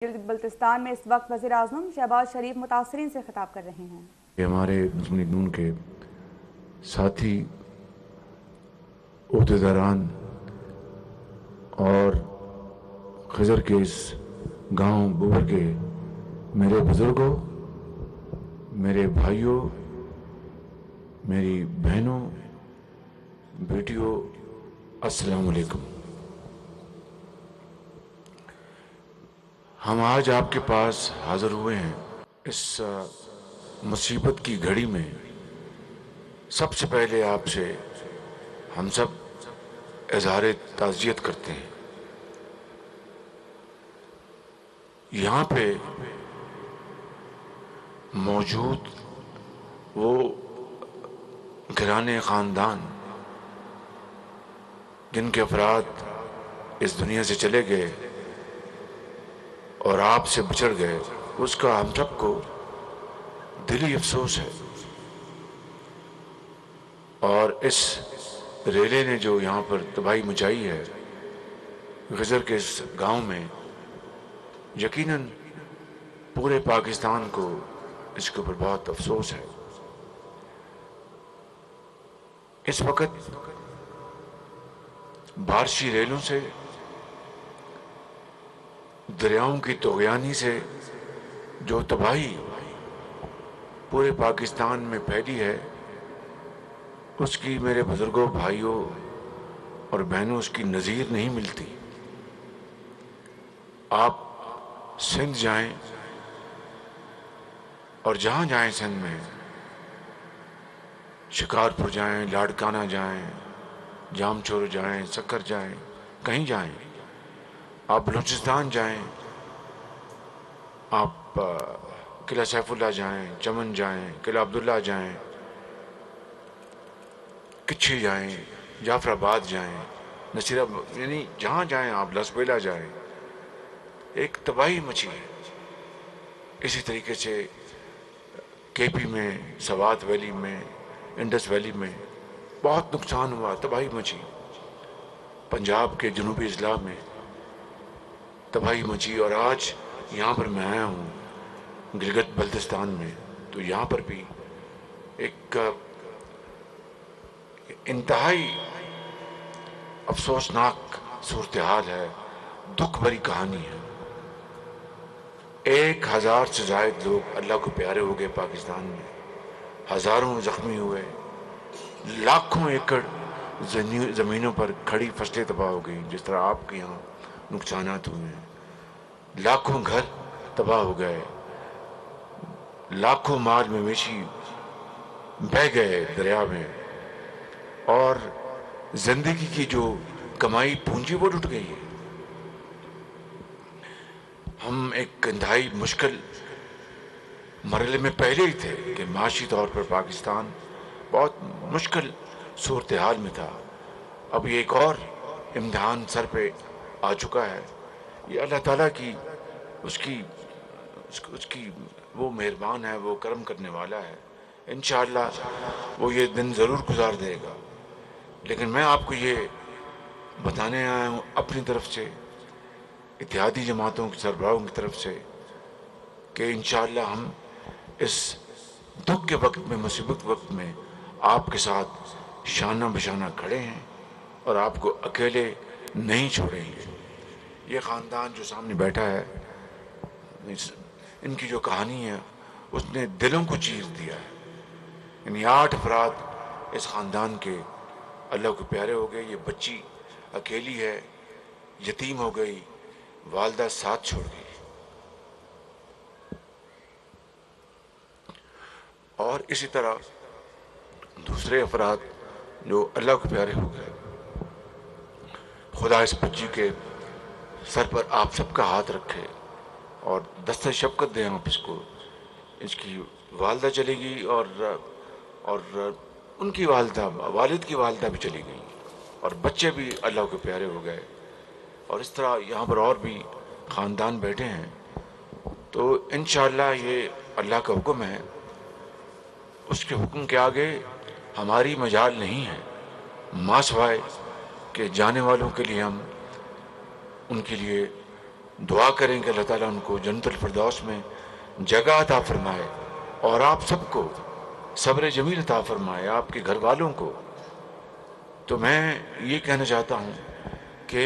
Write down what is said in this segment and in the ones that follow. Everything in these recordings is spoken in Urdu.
گلگت بلتستان میں اس وقت وزیر اعظم شہباز شریف متاثرین سے خطاب کر رہے ہیں۔ کہ ہمارے مسلم نون کے ساتھی عہدیداران اور خضر کے اس گاؤں بوبر کے میرے بزرگوں، میرے بھائیوں، میری بہنوں، بیٹیوں، السلام علیکم۔ ہم آج آپ کے پاس حاضر ہوئے ہیں اس مصیبت کی گھڑی میں۔ سب سے پہلے آپ سے ہم سب اظہار تعزیت کرتے ہیں۔ یہاں پہ موجود وہ گھرانے خاندان جن کے افراد اس دنیا سے چلے گئے اور آپ سے بچھڑ گئے، اس کا ہم سب کو دلی افسوس ہے۔ اور اس ریلے نے جو یہاں پر تباہی مچائی ہے خضر کے اس گاؤں میں، یقیناً پورے پاکستان کو اس کے اوپر بہت افسوس ہے۔ اس وقت بارشی ریلوں سے، دریاؤں کی طغیانی سے جو تباہی پورے پاکستان میں پھیلی ہے، اس کی میرے بزرگوں، بھائیوں اور بہنوں اس کی نظیر نہیں ملتی۔ آپ سندھ جائیں اور جہاں جائیں سندھ میں، شکارپور جائیں، لاڑکانہ جائیں، جام چور جائیں، سکر جائیں، کہیں جائیں، آپ بلوچستان جائیں، آپ قلعہ سیف اللہ جائیں، چمن جائیں، قلعہ عبداللہ جائیں، کچھی جائیں، جعفر آباد جائیں، نصیر آباد، یعنی جہاں جائیں آپ، لسبیلا جائیں، ایک تباہی مچی ہے۔ اسی طریقے سے کے پی میں، سوات ویلی میں، انڈس ویلی میں بہت نقصان ہوا، تباہی مچی۔ پنجاب کے جنوبی اضلاع میں تباہی مچی، اور آج یہاں پر میں آیا ہوں گلگت بلتستان میں، تو یہاں پر بھی ایک انتہائی افسوسناک صورتحال ہے، دکھ بھری کہانی ہے۔ 1000 سے زائد لوگ اللہ کو پیارے ہو گئے پاکستان میں، ہزاروں زخمی ہوئے، لاکھوں ایکڑ زمینوں پر کھڑی فصلیں تباہ ہو گئیں، جس طرح آپ کے یہاں نقصانات ہوئے ہیں، لاکھوں گھر تباہ ہو گئے، لاکھوں مال مویشی بہہ گئے دریا میں، اور زندگی کی جو کمائی پونجی وہ ٹوٹ گئی ہے۔ ہم ایک انتہائی مشکل مرحلے میں پہلے ہی تھے کہ معاشی طور پر پاکستان بہت مشکل صورتحال میں تھا۔ اب یہ ایک اور امتحان سر پہ آ چکا ہے۔ یہ اللہ تعالیٰ کی اس کی وہ مہربان ہے، وہ کرم کرنے والا ہے۔ انشاءاللہ وہ یہ دن ضرور گزار دے گا۔ لیکن میں آپ کو یہ بتانے آیا ہوں اپنی طرف سے، اتحادی جماعتوں کے سربراہوں کی طرف سے، کہ انشاءاللہ ہم اس دکھ کے وقت میں، مصیبت وقت میں آپ کے ساتھ شانہ بشانہ کھڑے ہیں اور آپ کو اکیلے نہیں چھوڑیں گے۔ یہ خاندان جو سامنے بیٹھا ہے، ان کی جو کہانی ہے اس نے دلوں کو چیر دیا ہے۔ یعنی 8 افراد اس خاندان کے اللہ کو پیارے ہو گئے۔ یہ بچی اکیلی ہے، یتیم ہو گئی، والدہ ساتھ چھوڑ گئی، اور اسی طرح دوسرے افراد جو اللہ کو پیارے ہو گئے۔ خدا اس بچی کے سر پر آپ سب کا ہاتھ رکھے اور دستِ شفقت دیں آپ اس کو۔ اس کی والدہ چلی گئی اور ان کی والدہ، والد کی والدہ بھی چلی گئی، اور بچے بھی اللہ کے پیارے ہو گئے، اور اس طرح یہاں پر اور بھی خاندان بیٹھے ہیں۔ تو انشاءاللہ یہ اللہ کا حکم ہے، اس کے حکم کے آگے ہماری مجال نہیں ہے، ماں سوائے کہ جانے والوں کے لیے ہم ان کے لیے دعا کریں کہ اللہ تعالیٰ ان کو جنت الفردوس میں جگہ عطا فرمائے اور آپ سب کو صبر جمیل عطا فرمائے، آپ کے گھر والوں کو۔ تو میں یہ کہنا چاہتا ہوں کہ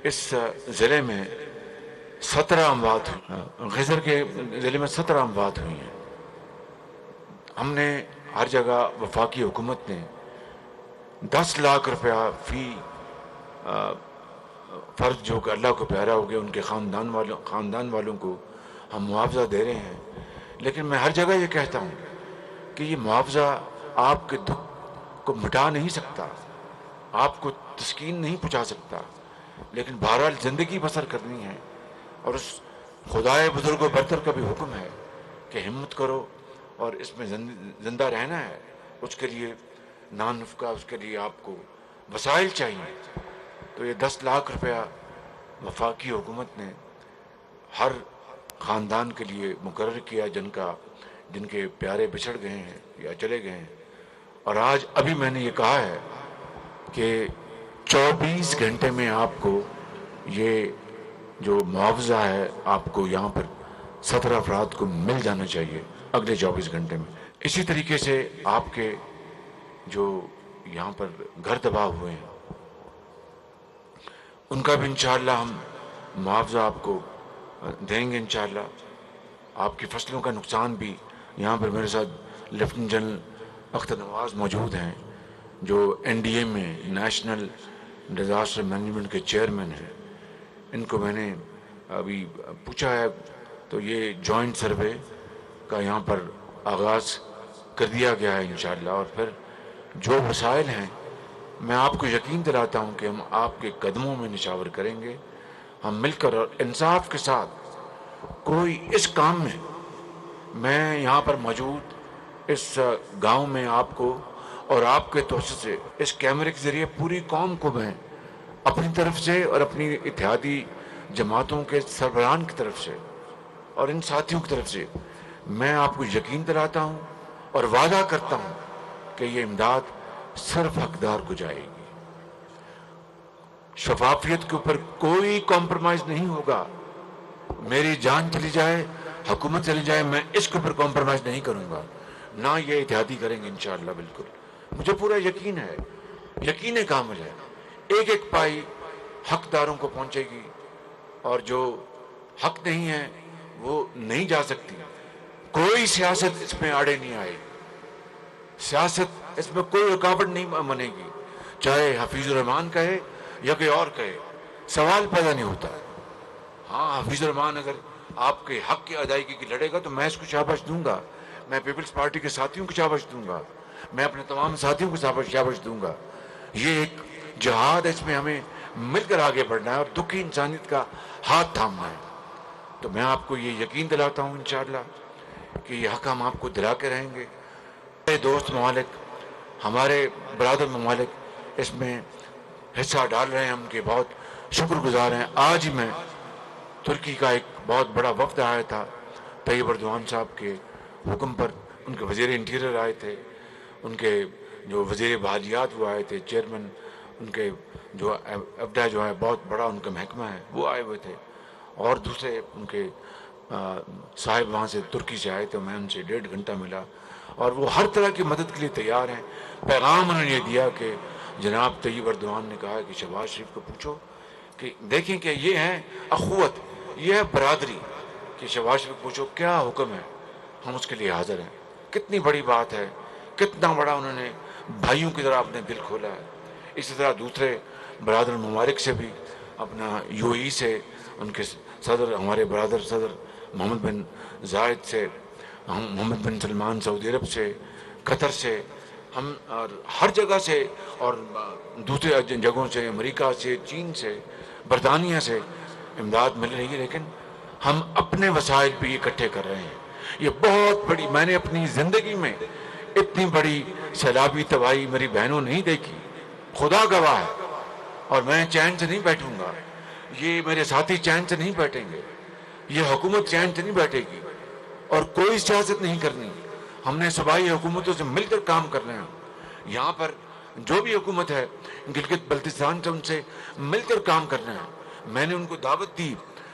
اس ضلع میں 17 اموات ہوئی، خضر کے ضلع میں 17 اموات ہوئی ہیں۔ ہم نے ہر جگہ وفاقی حکومت نے 10 لاکھ روپیہ فی فرد جو کہ اللہ کو پیارا ہو گیا ان کے خاندان والوں کو ہم معاوضہ دے رہے ہیں، لیکن میں ہر جگہ یہ کہتا ہوں کہ یہ معاوضہ آپ کے دکھ کو مٹا نہیں سکتا، آپ کو تسکین نہیں پہنچا سکتا، لیکن بہرحال زندگی بسر کرنی ہے، اور اس خدائے بزرگ و برتر کا بھی حکم ہے کہ ہمت کرو اور اس میں زندہ رہنا ہے۔ اس کے لیے نانفقہ، اس کے لیے آپ کو وسائل چاہیے۔ تو یہ 10 لاکھ روپیہ وفاقی حکومت نے ہر خاندان کے لیے مقرر کیا جن کے پیارے بچھڑ گئے ہیں یا چلے گئے ہیں، اور آج ابھی میں نے یہ کہا ہے کہ 24 گھنٹے میں آپ کو یہ جو معاوضہ ہے آپ کو یہاں پر 17 افراد کو مل جانا چاہیے اگلے 24 گھنٹے میں۔ اسی طریقے سے آپ کے جو یہاں پر گھر تباہ ہوئے ہیں ان کا بھی انشاءاللہ ہم معاوضہ آپ کو دیں گے انشاءاللہ۔ آپ کی فصلوں کا نقصان بھی، یہاں پر میرے ساتھ لیفٹیننٹ جنرل اختر نواز موجود ہیں جو NDA میں نیشنل ڈیزاسٹر مینجمنٹ کے چیئرمین ہیں، ان کو میں نے ابھی پوچھا ہے تو یہ جوائنٹ سروے کا یہاں پر آغاز کر دیا گیا ہے انشاءاللہ، اور پھر جو وسائل ہیں میں آپ کو یقین دلاتا ہوں کہ ہم آپ کے قدموں میں نشاور کریں گے، ہم مل کر اور انصاف کے ساتھ کوئی اس کام میں یہاں پر موجود اس گاؤں میں آپ کو اور آپ کے توسط سے اس کیمرے کے ذریعے پوری قوم کو میں اپنی طرف سے اور اپنی اتحادی جماعتوں کے سربراہان کی طرف سے اور ان ساتھیوں کی طرف سے میں آپ کو یقین دلاتا ہوں اور وعدہ کرتا ہوں کہ یہ امداد صرف حقدار کو جائے گی۔ شفافیت کے اوپر کوئی کمپرومائز نہیں ہوگا، میری جان چلی جائے، حکومت چلی جائے، میں اس کے اوپر کمپرومائز نہیں کروں گا، نہ یہ اتحادی کریں گے انشاءاللہ۔ بالکل مجھے پورا یقین ہے، یقین کامل ہے، ایک ایک پائی حقداروں کو پہنچے گی، اور جو حق نہیں ہے وہ نہیں جا سکتی۔ کوئی سیاست اس میں آڑے نہیں آئے، سیاست اس میں کوئی رکاوٹ نہیں بنے گی، چاہے حفیظ الرحمان کہے یا کوئی اور کہے، سوال پیدا نہیں ہوتا۔ ہاں، حفیظ الرحمان اگر آپ کے حق کی ادائیگی کی لڑے گا تو میں اس کو شاباش دوں گا، میں پیپلز پارٹی کے ساتھیوں کو شاباش دوں گا، میں اپنے تمام ساتھیوں کو شاباش دوں گا۔ یہ ایک جہاد ہے، اس میں ہمیں مل کر آگے بڑھنا ہے اور دکھی انسانیت کا ہاتھ تھامنا ہے۔ تو میں آپ کو یہ یقین دلاتا ہوں انشاءاللہ کہ یہ حق ہم آپ کو دلا کے رہیں گے۔ ہمارے دوست ممالک، ہمارے برادر ممالک اس میں حصہ ڈال رہے ہیں، ہم کے بہت شکر گزار ہیں۔ آج ہی میں ترکی کا ایک بہت بڑا وفد آیا تھا، طیب اردوان صاحب کے حکم پر، ان کے وزیر انٹیریئر آئے تھے، ان کے جو وزیر بحالیات وہ آئے تھے، چیئرمین ان کے جو ابڈا جو ہے بہت بڑا ان کا محکمہ ہے وہ آئے ہوئے تھے، اور دوسرے ان کے صاحب وہاں سے ترکی سے آئے تھے، میں ان سے 1.5 گھنٹہ ملا، اور وہ ہر طرح کی مدد کے لیے تیار ہیں۔ پیغام انہوں نے یہ دیا کہ جناب طیب اردوان نے کہا کہ شہباز شریف کو پوچھو کہ دیکھیں کہ یہ ہے اخوت، یہ ہے برادری، کہ شہباز شریف کو پوچھو کیا حکم ہے، ہم اس کے لیے حاضر ہیں۔ کتنی بڑی بات ہے، کتنا بڑا انہوں نے بھائیوں کی طرح اپنے دل کھولا ہے۔ اسی طرح دوسرے برادر ممالک سے بھی، اپنا UAE سے ان کے صدر، ہمارے برادر صدر محمد بن زائد سے، محمد بن سلمان سعودی عرب سے، قطر سے، ہم اور ہر جگہ سے، اور دوسرے جگہوں سے، امریکہ سے، چین سے، برطانیہ سے امداد مل رہی ہے، لیکن ہم اپنے وسائل پہ یہ اکٹھے کر رہے ہیں۔ یہ بہت بڑی، میں نے اپنی زندگی میں اتنی بڑی سیلابی تباہی میری بہنوں نہیں دیکھی، خدا گواہ ہے، اور میں چین سے نہیں بیٹھوں گا، یہ میرے ساتھی چین سے نہیں بیٹھیں گے، یہ حکومت چین سے نہیں بیٹھے گی، اور کوئی سیاست نہیں کرنی۔ ہم نے صوبائی حکومتوں سے مل کر کام کرنا ہے، یہاں پر جو بھی حکومت ہے گلگت بلتستان سے ان سے مل کر کام کرنا ہے۔ میں نے ان کو دعوت دی